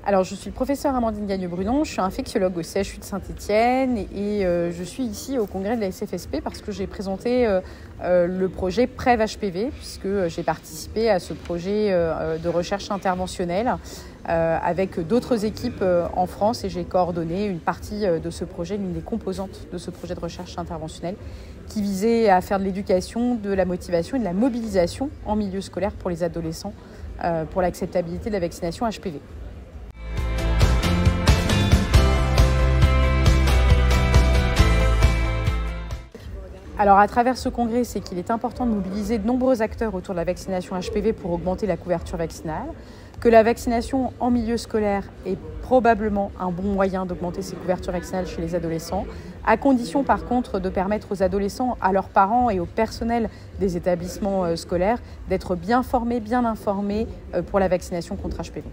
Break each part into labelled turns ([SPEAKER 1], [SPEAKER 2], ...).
[SPEAKER 1] Alors, je suis le professeur Amandine Gagne-Brunon, je suis infectiologue au CHU de Saint-Étienne et je suis ici au congrès de la SFSP parce que j'ai présenté le projet Prêve HPV, puisque j'ai participé à ce projet de recherche interventionnelle avec d'autres équipes en France et j'ai coordonné une partie de ce projet, l'une des composantes de ce projet de recherche interventionnelle qui visait à faire de l'éducation, de la motivation et de la mobilisation en milieu scolaire pour les adolescents pour l'acceptabilité de la vaccination HPV. Alors à travers ce congrès, c'est qu'il est important de mobiliser de nombreux acteurs autour de la vaccination HPV pour augmenter la couverture vaccinale, que la vaccination en milieu scolaire est probablement un bon moyen d'augmenter ces couvertures vaccinales chez les adolescents, à condition par contre de permettre aux adolescents, à leurs parents et au personnel des établissements scolaires d'être bien formés, bien informés pour la vaccination contre HPV.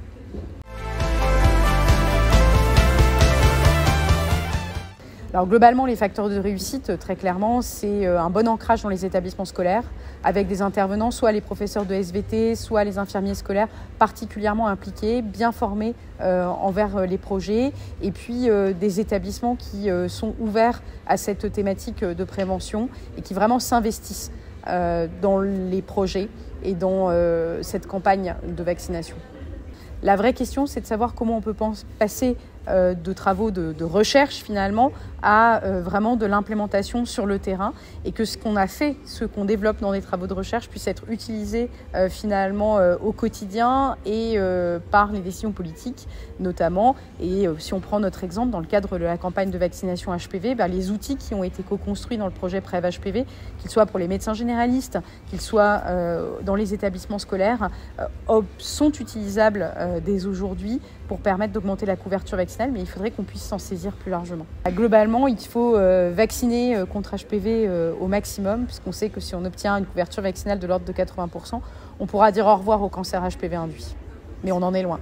[SPEAKER 1] Alors globalement, les facteurs de réussite, très clairement, c'est un bon ancrage dans les établissements scolaires avec des intervenants, soit les professeurs de SVT, soit les infirmiers scolaires particulièrement impliqués, bien formés envers les projets et puis des établissements qui sont ouverts à cette thématique de prévention et qui vraiment s'investissent dans les projets et dans cette campagne de vaccination. La vraie question, c'est de savoir comment on peut passer de travaux de recherche finalement à vraiment de l'implémentation sur le terrain et que ce qu'on a fait, ce qu'on développe dans des travaux de recherche puisse être utilisé finalement au quotidien et par les décisions politiques notamment. Et si on prend notre exemple dans le cadre de la campagne de vaccination HPV, les outils qui ont été co-construits dans le projet Prêve HPV, qu'ils soient pour les médecins généralistes, qu'ils soient dans les établissements scolaires, sont utilisables dès aujourd'hui pour permettre d'augmenter la couverture vaccinale, mais il faudrait qu'on puisse s'en saisir plus largement. Globalement, il faut vacciner contre HPV au maximum, puisqu'on sait que si on obtient une couverture vaccinale de l'ordre de 80%, on pourra dire au revoir au cancer HPV induit. Mais on en est loin.